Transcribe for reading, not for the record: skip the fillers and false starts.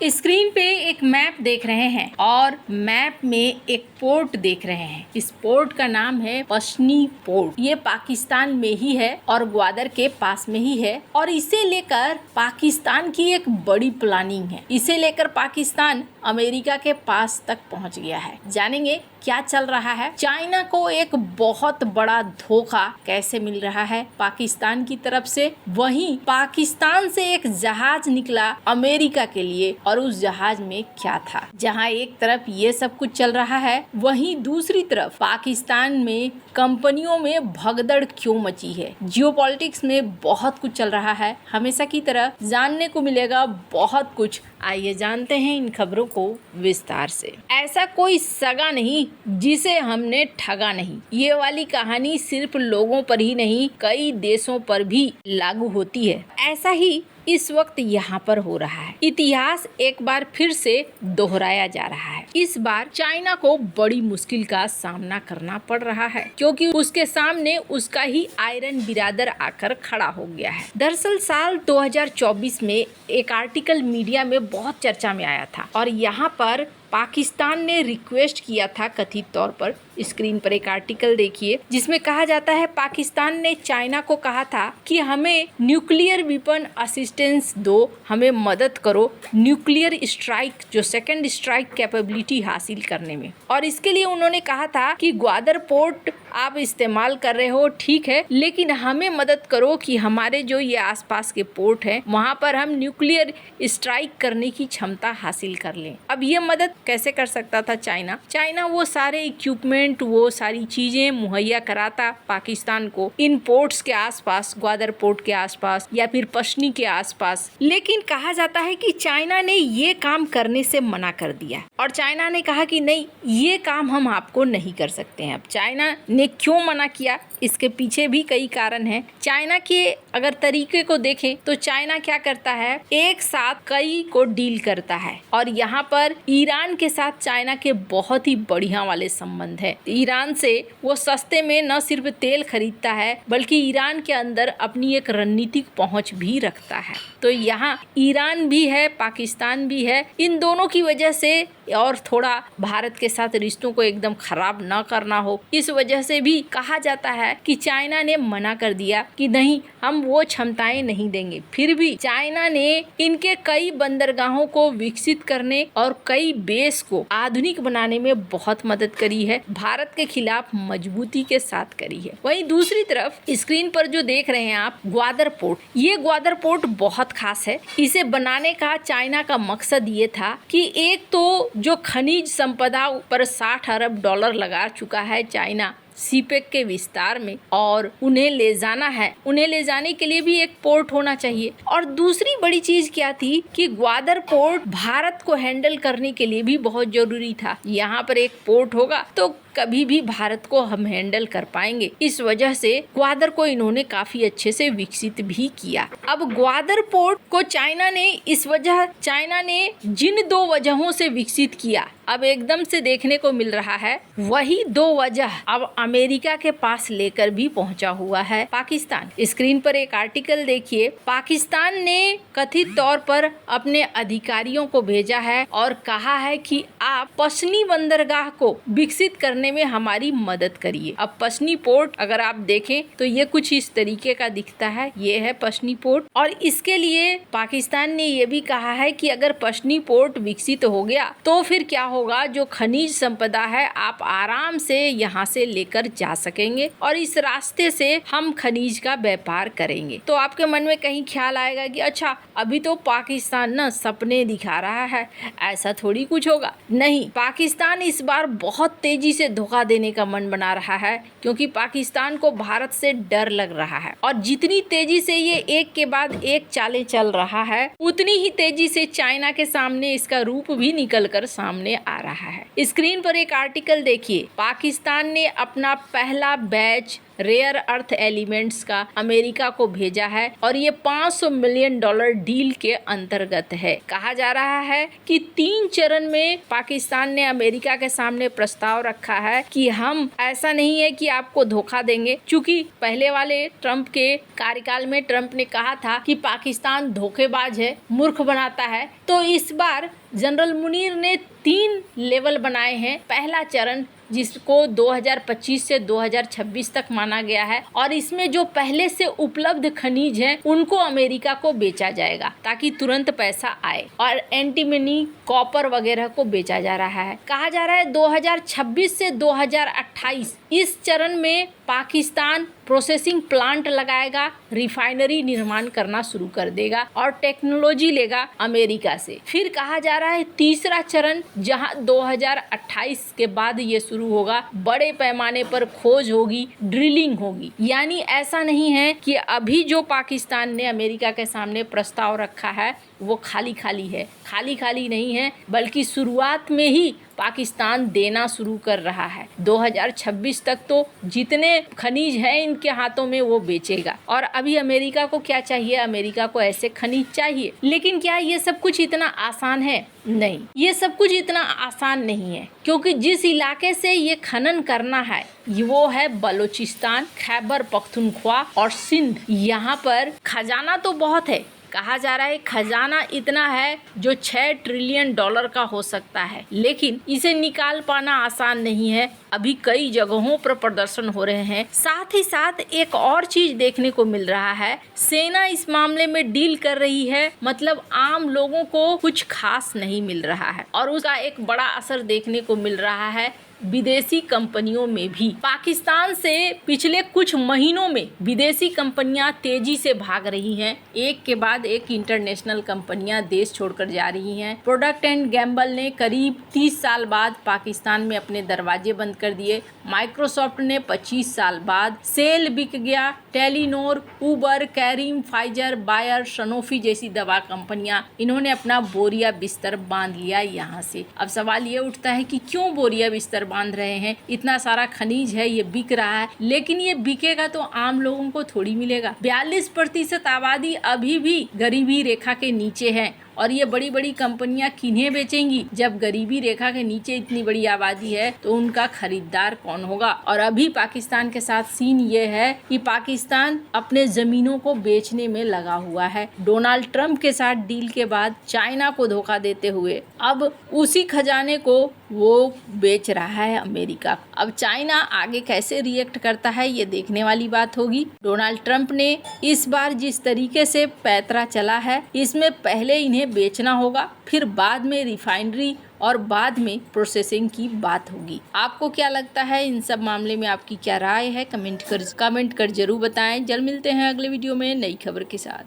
Screen पे एक map देख रहे हैं और मैप में एक पोर्ट देख रहे हैं। इस पोर्ट का नाम है पश्नी पोर्ट। ये पाकिस्तान में ही है और ग्वादर के पास में ही है और इसे लेकर पाकिस्तान की एक बड़ी प्लानिंग है। इसे लेकर पाकिस्तान अमेरिका के पास तक पहुंच गया है। जानेंगे क्या चल रहा है। चाइना को एक बहुत बड़ा धोखा कैसे मिल रहा है पाकिस्तान की तरफ से। वहीं पाकिस्तान से एक जहाज निकला अमेरिका के लिए और उस जहाज में क्या था। जहां एक तरफ ये सब कुछ चल रहा है, वहीं दूसरी तरफ पाकिस्तान में कंपनियों में भगदड़ क्यों मची है। जियोपॉलिटिक्स में बहुत कुछ चल रहा है। हमेशा की तरह जानने को मिलेगा बहुत कुछ। आइए जानते हैं इन खबरों को विस्तार से। ऐसा कोई सगा नहीं जिसे हमने ठगा नहीं। ये वाली कहानी सिर्फ लोगों पर ही नहीं, कई देशों पर भी लागू होती है। ऐसा ही इस वक्त यहाँ पर हो रहा है। इतिहास एक बार फिर से दोहराया जा रहा है। इस बार चाइना को बड़ी मुश्किल का सामना करना पड़ रहा है क्योंकि उसके सामने उसका ही आयरन बिरादर आकर खड़ा हो गया है। दरअसल साल 2024 में एक आर्टिकल मीडिया में बहुत चर्चा में आया था और यहाँ पर पाकिस्तान ने रिक्वेस्ट किया था कथित तौर पर। स्क्रीन पर एक आर्टिकल देखिए जिसमें कहा जाता है पाकिस्तान ने चाइना को कहा था कि हमें न्यूक्लियर वेपन असिस्टेंस दो, हमें मदद करो न्यूक्लियर स्ट्राइक जो सेकंड स्ट्राइक कैपेबिलिटी हासिल करने में। और इसके लिए उन्होंने कहा था कि ग्वादर पोर्ट आप इस्तेमाल कर रहे हो ठीक है, लेकिन हमें मदद करो कि हमारे जो ये आसपास के पोर्ट हैं वहाँ पर हम न्यूक्लियर स्ट्राइक करने की क्षमता हासिल कर लें। अब ये मदद कैसे कर सकता था चाइना वो सारे इक्विपमेंट, वो सारी चीजें मुहैया कराता पाकिस्तान को इन पोर्ट्स के आसपास, ग्वादर पोर्ट के आसपास या फिर पश्नी के आसपास। लेकिन कहा जाता है कि चाइना ने ये काम करने से मना कर दिया और चाइना ने कहा कि नहीं, ये काम हम आपको नहीं कर सकते हैं। अब चाइना ने क्यों मना किया, इसके पीछे भी कई कारण हैं। चाइना के अगर तरीके को देखें तो चाइना क्या करता है, एक साथ कई को डील करता है और यहाँ पर ईरान के साथ चाइना के बहुत ही बढ़िया वाले संबंध है। ईरान से वो सस्ते में न सिर्फ तेल खरीदता है बल्कि ईरान के अंदर अपनी एक रणनीतिक पहुंच भी रखता है। तो यहाँ ईरान भी है, पाकिस्तान भी है। इन दोनों की वजह से और थोड़ा भारत के साथ रिश्तों को एकदम खराब न करना हो, इस वजह से भी कहा जाता है कि चाइना ने मना कर दिया कि नहीं, हम वो क्षमताएं नहीं देंगे। फिर भी चाइना ने इनके कई बंदरगाहों को विकसित करने और कई बेस को आधुनिक बनाने में बहुत मदद करी है, भारत के खिलाफ मजबूती के साथ करी है। वहीं दूसरी तरफ स्क्रीन पर जो देख रहे हैं आप, ग्वादर पोर्ट, ये ग्वादर पोर्ट बहुत खास है। इसे बनाने का चाइना का मकसद ये था कि एक तो जो खनिज संपदा पर 60 अरब डॉलर लगा चुका है चाइना सीपेक के विस्तार में और उन्हें ले जाना है, उन्हें ले जाने के लिए भी एक पोर्ट होना चाहिए। और दूसरी बड़ी चीज क्या थी कि ग्वादर पोर्ट भारत को हैंडल करने के लिए भी बहुत जरूरी था। यहाँ पर एक पोर्ट होगा तो कभी भी भारत को हम हैंडल कर पाएंगे। इस वजह से ग्वादर को इन्होंने काफी अच्छे से विकसित भी किया। अब ग्वादर पोर्ट को चाइना ने जिन दो वजहों से विकसित किया, अब एकदम से देखने को मिल रहा है वही दो वजह अब अमेरिका के पास लेकर भी पहुंचा हुआ है पाकिस्तान। स्क्रीन पर एक आर्टिकल देखिए। पाकिस्तान ने कथित तौर पर अपने अधिकारियों को भेजा है और कहा है कि आप पश्नी बंदरगाह को विकसित करने में हमारी मदद करिए। अब पश्नी पोर्ट अगर आप देखें तो ये कुछ इस तरीके का दिखता है, ये है पश्नी पोर्ट। और इसके लिए पाकिस्तान ने ये भी कहा है कि अगर पश्नी पोर्ट विकसित हो गया तो फिर क्या होगा, जो खनिज संपदा है आप आराम से यहाँ से लेकर जा सकेंगे और इस रास्ते से हम खनिज का व्यापार करेंगे। तो आपके मन में कहीं ख्याल आएगा कि अच्छा, अभी तो पाकिस्तान ना सपने दिखा रहा है, ऐसा थोड़ी कुछ होगा। नहीं, पाकिस्तान इस बार बहुत तेजी से धोखा देने का मन बना रहा है क्योंकि पाकिस्तान को भारत से डर लग रहा है और जितनी तेजी से ये एक के बाद एक चालें चल रहा है उतनी ही तेजी से चाइना के सामने इसका रूप भी निकल कर सामने आ रहा है। स्क्रीन पर एक आर्टिकल देखिए। पाकिस्तान ने अपना पहला बैच रेयर अर्थ एलिमेंट्स का अमेरिका को भेजा है और ये $500 मिलियन डील के अंतर्गत है। कहा जा रहा है कि 3 चरण में पाकिस्तान ने अमेरिका के सामने प्रस्ताव रखा है कि हम ऐसा नहीं है कि आपको धोखा देंगे, क्योंकि पहले वाले ट्रंप के कार्यकाल में ट्रंप ने कहा था कि पाकिस्तान धोखेबाज है, मूर्ख बनाता है। तो इस बार जनरल मुनीर ने 3 लेवल बनाए हैं। पहला चरण जिसको 2025 से 2026 तक माना गया है और इसमें जो पहले से उपलब्ध खनिज हैं उनको अमेरिका को बेचा जाएगा ताकि तुरंत पैसा आए, और एंटीमनी, कॉपर वगैरह को बेचा जा रहा है। कहा जा रहा है 2026 से 2028 इस चरण में पाकिस्तान प्रोसेसिंग प्लांट लगाएगा, रिफाइनरी निर्माण करना शुरू कर देगा और टेक्नोलॉजी लेगा अमेरिका से। फिर कहा जा रहा है तीसरा चरण जहां 2028 के बाद ये शुरू होगा, बड़े पैमाने पर खोज होगी, ड्रिलिंग होगी। यानी ऐसा नहीं है कि अभी जो पाकिस्तान ने अमेरिका के सामने प्रस्ताव रखा है वो खाली खाली है, खाली खाली नहीं है, बल्कि शुरुआत में ही पाकिस्तान देना शुरू कर रहा है। 2026 तक तो जितने खनिज हैं इनके हाथों में वो बेचेगा। और अभी अमेरिका को क्या चाहिए? अमेरिका को ऐसे खनिज चाहिए। लेकिन क्या ये सब कुछ इतना आसान है? नहीं, ये सब कुछ इतना आसान नहीं है, क्योंकि जिस इलाके से ये खनन करना है वो है बलूचिस्तान, खैबर पख्तूनख्वा और सिंध। यहाँ पर खजाना तो बहुत है। कहा जा रहा है खजाना इतना है जो $6 ट्रिलियन का हो सकता है, लेकिन इसे निकाल पाना आसान नहीं है। अभी कई जगहों पर प्रदर्शन हो रहे हैं। साथ ही साथ एक और चीज देखने को मिल रहा है, सेना इस मामले में डील कर रही है, मतलब आम लोगों को कुछ खास नहीं मिल रहा है और उसका एक बड़ा असर देखने को मिल रहा है विदेशी कंपनियों में भी। पाकिस्तान से पिछले कुछ महीनों में विदेशी कंपनियां तेजी से भाग रही हैं। एक के बाद एक इंटरनेशनल कंपनियां देश छोड़कर जा रही हैं। प्रोडक्ट एंड गैम्बल ने करीब 30 साल बाद पाकिस्तान में अपने दरवाजे बंद कर दिए। माइक्रोसॉफ्ट ने 25 साल बाद, सेल बिक गया। टेलीनोर, उबर, कैरीम, फाइजर, बायर, सनोफी जैसी दवा कंपनियां, इन्होंने अपना बोरिया बिस्तर बांध लिया यहाँ से। अब सवाल ये उठता है कि क्यों बोरिया बिस्तर बांध रहे हैं? इतना सारा खनिज है, ये बिक रहा है, लेकिन ये बिकेगा तो आम लोगों को थोड़ी मिलेगा। 42% आबादी अभी भी गरीबी रेखा के नीचे है और ये बड़ी बड़ी कंपनियां किन्हें बेचेंगी? जब गरीबी रेखा के नीचे इतनी बड़ी आबादी है तो उनका खरीदार कौन होगा? और अभी पाकिस्तान के साथ सीन ये है कि पाकिस्तान अपने जमीनों को बेचने में लगा हुआ है। डोनाल्ड ट्रंप के साथ डील के बाद चाइना को धोखा देते हुए अब उसी खजाने को वो बेच रहा है अमेरिका। अब चाइना आगे कैसे रिएक्ट करता है ये देखने वाली बात होगी। डोनाल्ड ट्रंप ने इस बार जिस तरीके से पैतरा चला है, इसमें पहले इन्हें बेचना होगा, फिर बाद में रिफाइनरी और बाद में प्रोसेसिंग की बात होगी। आपको क्या लगता है? इन सब मामले में आपकी क्या राय है? कमेंट कर जरूर बताएं। जल्द मिलते हैं अगले वीडियो में नई खबर के साथ।